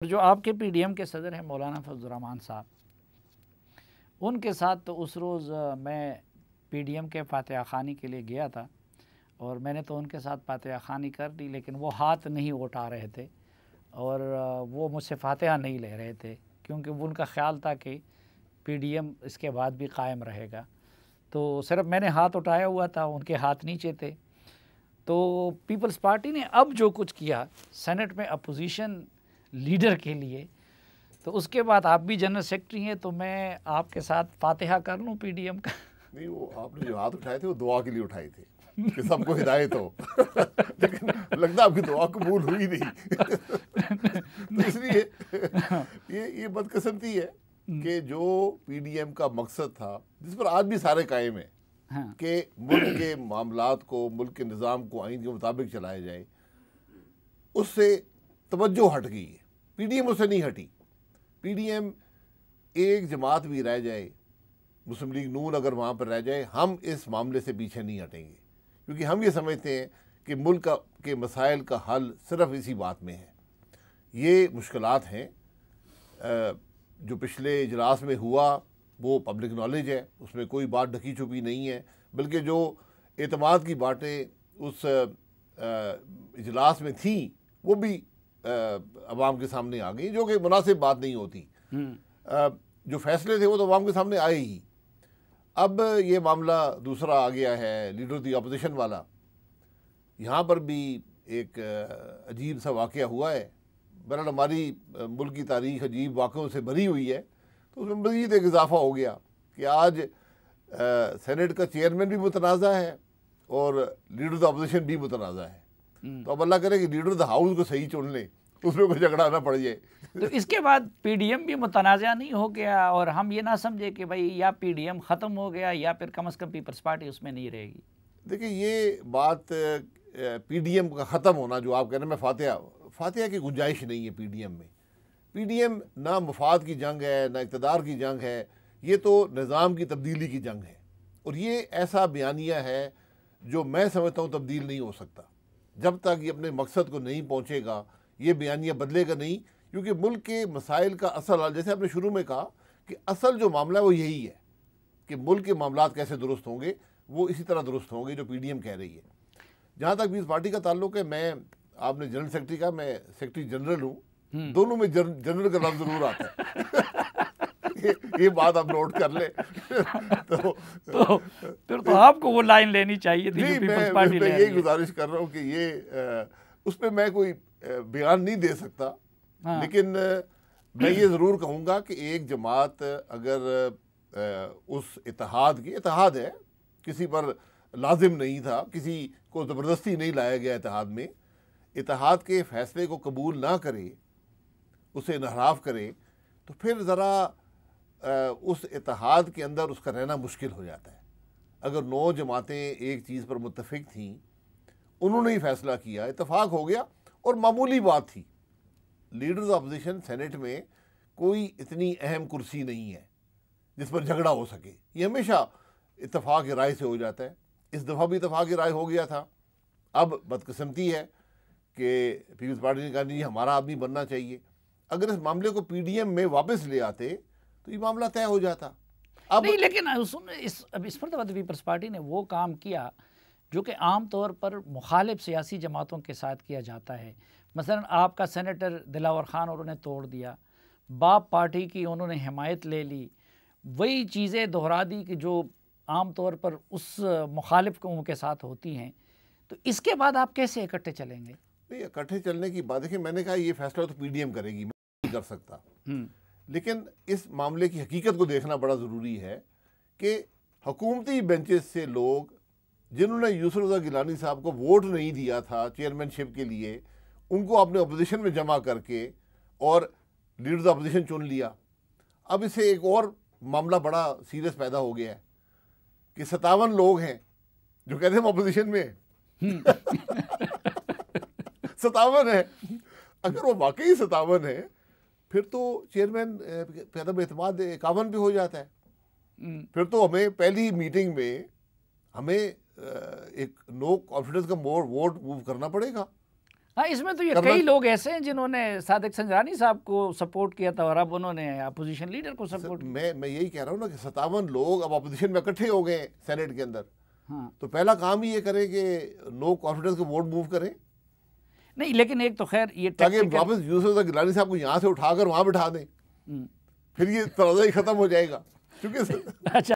जो आपके पीडीएम के सदर हैं मौलाना फजल रहमान साहब, उनके साथ तो उस रोज़ मैं पीडीएम के फातिहा ख़ानी के लिए गया था और मैंने तो उनके साथ फातिहा ख़ानी कर दी, लेकिन वो हाथ नहीं उठा रहे थे और वो मुझसे फातिहा नहीं ले रहे थे, क्योंकि वो उनका ख़्याल था कि पीडीएम इसके बाद भी कायम रहेगा। तो सिर्फ मैंने हाथ उठाया हुआ था, उनके हाथ नीचे थे। तो पीपल्स पार्टी ने अब जो कुछ किया सेनेट में अपोजिशन लीडर के लिए, तो उसके बाद आप भी जनरल सेक्रेटरी हैं, तो मैं आपके साथ फातिहा कर लूँ पीडीएम का। नहीं, वो आपने जो हाथ उठाए थे वो दुआ के लिए उठाए थे कि सबको हिदायत हो। लेकिन लगता आपकी दुआ कबूल हुई नहीं। तो इसलिए ये बदकिस्मती है कि जो पीडीएम का मकसद था, जिस पर आज भी सारे कायम है, हाँ। कि मुल्क के मामलात को, मुल्क के निज़ाम को आइन के मुताबिक चलाया जाए, उससे तवज्जो हट गई है। पीडीएम उससे नहीं हटी। पीडीएम एक जमात भी रह जाए, मुस्लिम लीग नून अगर वहाँ पर रह जाए, हम इस मामले से पीछे नहीं हटेंगे, क्योंकि हम ये समझते हैं कि मुल्क के मसाइल का हल सिर्फ इसी बात में है। ये मुश्किलात हैं, जो पिछले इजलास में हुआ वो पब्लिक नॉलेज है, उसमें कोई बात ढकी छुपी नहीं है, बल्कि जो एतमाद की बातें उस इजलास में थी वो भी अवाम के सामने आ गई, जो कि मुनासिब बात नहीं होती। जो फैसले थे वो तो अवाम के सामने आए ही। अब ये मामला दूसरा आ गया है, लीडर ऑफ द अपोजिशन वाला। यहाँ पर भी एक अजीब सा वाक़या हुआ है। बहरहाल हमारी मुल्क की तारीख़ अजीब वाक़ों से भरी हुई है, तो उसमें मज़ीद एक इजाफ़ा हो गया कि आज सेनेट का चेयरमैन भी मुतनाज़ा है और लीडर ऑफ द अपोजिशन भी मुतनाज़ा है। तो अब अल्लाह करे कि लीडर ऑफ द हाउस को सही चुन ले, उसमें कोई झगड़ा ना पड़ जाए। तो इसके बाद पीडीएम भी मुतनाज़ा नहीं हो गया और हम ये ना समझे कि भाई या पीडीएम ख़त्म हो गया या फिर कम से कम पीपल्स पार्टी उसमें नहीं रहेगी। देखिए, ये बात पीडीएम का ख़त्म होना जो आप कह रहे हैं, मैं फातिहा की गुंजाइश नहीं है पीडीएम में। पीडीएम ना मफाद की जंग है, ना इक़्तिदार की जंग है, ये तो निज़ाम की तब्दीली की जंग है। और ये ऐसा बयानिया है जो मैं समझता हूँ तब्दील नहीं हो सकता। जब तक ये अपने मकसद को नहीं पहुँचेगा, ये बयानिया बदलेगा नहीं, क्योंकि मुल्क के मसाइल का असल, जैसे आपने शुरू में कहा कि असल जो मामला है वो यही है कि मुल्क के मामलात कैसे दुरुस्त होंगे, वो इसी तरह दुरुस्त होंगे जो पीडीएम कह रही है। जहाँ तक पीपल्स पार्टी का ताल्लुक है, मैं, आपने जनरल सेक्रेटरी का, मैं सेक्रेटरी जनरल हूँ, दोनों में जनरल का लफ्ज़ ज़रूर आता है। ये बात आप नोट कर ले। तो फिर तो आपको वो लाइन लेनी चाहिए थी जो पीपल्स पार्टी ले रही है। यही गुजारिश कर रहा हूँ कि ये उस पर मैं कोई बयान नहीं दे सकता। हाँ। लेकिन मैं ये ज़रूर कहूँगा कि एक जमात अगर उस इत्तेहाद है, किसी पर लाजिम नहीं था, किसी को ज़बरदस्ती नहीं लाया गया इत्तेहाद में, इत्तेहाद के फ़ैसले को कबूल ना करे, उसे इनहराफ करे, तो फिर ज़रा उस इत्तेहाद के अंदर उसका रहना मुश्किल हो जाता है। अगर 9 जमातें एक चीज़ पर मुत्तफिक थीं, उन्होंने ही फ़ैसला किया, इत्तेफाक हो गया और मामूली बात थी। लीडर्स ऑफ अपोजिशन सेनेट में कोई इतनी अहम कुर्सी नहीं है जिस पर झगड़ा हो सके। ये हमेशा इत्तेफाक राय से हो जाता है। इस दफ़ा भी इत्तेफाक राय हो गया था। अब बदकिस्मती है कि पीपल्स पार्टी ने कहा नहीं, हमारा आदमी बनना चाहिए। अगर इस मामले को पीडीएम में वापस ले आते तो ये मामला तय हो जाता। अब नहीं, लेकिन इस पर तो पीपल्स पार्टी ने वो काम किया जो कि आम तौर पर मुखालिफ सियासी जमातों के साथ किया जाता है। मसलन आपका सेनेटर दिलावर खान उन्होंने तोड़ दिया, बाप पार्टी की उन्होंने हिमायत ले ली, वही चीज़ें दोहरा दी कि जो आम तौर पर उस मुखालिफ कौम के साथ होती हैं। तो इसके बाद आप कैसे इकट्ठे चलेंगे? नहीं, इकट्ठे चलने की बात, देखिए मैंने कहा ये फैसला तो पीडीएम करेगी, मैं नहीं कर सकता। लेकिन इस मामले की हकीकत को देखना बड़ा ज़रूरी है कि हुकूमती बेंचेस से लोग जिन्होंने यूसुफ रज़ा गिलानी साहब को वोट नहीं दिया था चेयरमैनशिप के लिए, उनको अपने अपोजिशन में जमा करके और लीडर्स ऑफ अपोजिशन चुन लिया। अब इससे एक और मामला बड़ा सीरियस पैदा हो गया है कि 57 लोग हैं जो कहते हैं हम अपोजिशन में 57 है। अगर वो वाकई 57 है, फिर तो चेयरमैन पैदा एतमाद 51 पे हो जाता है। फिर तो हमें पहली मीटिंग में हमें एक नो कॉन्फिडेंस का वोट मूव करना पड़ेगा। हाँ, इसमें तो ये कई लोग ऐसे हैं जिन्होंने सादिक संजरानी साहब को सपोर्ट किया था और अब उन्होंने अपोजिशन लीडर को सपोर्ट किया। मैं यही कह रहा हूँ ना कि 57 लोग अब अपोजिशन में इकट्ठे हो गए सेनेट के अंदर। हाँ, तो पहला काम ही ये करें कि नो कॉन्फिडेंस के वोट मूव करें। नहीं, लेकिन एक तो खैर ये ताकि वापस यूसुफ गिलानी साहब को यहाँ से उठाकर वहाँ बिठा दें, फिर ये तनाज़ा ही खत्म हो जाएगा क्योंकि अच्छा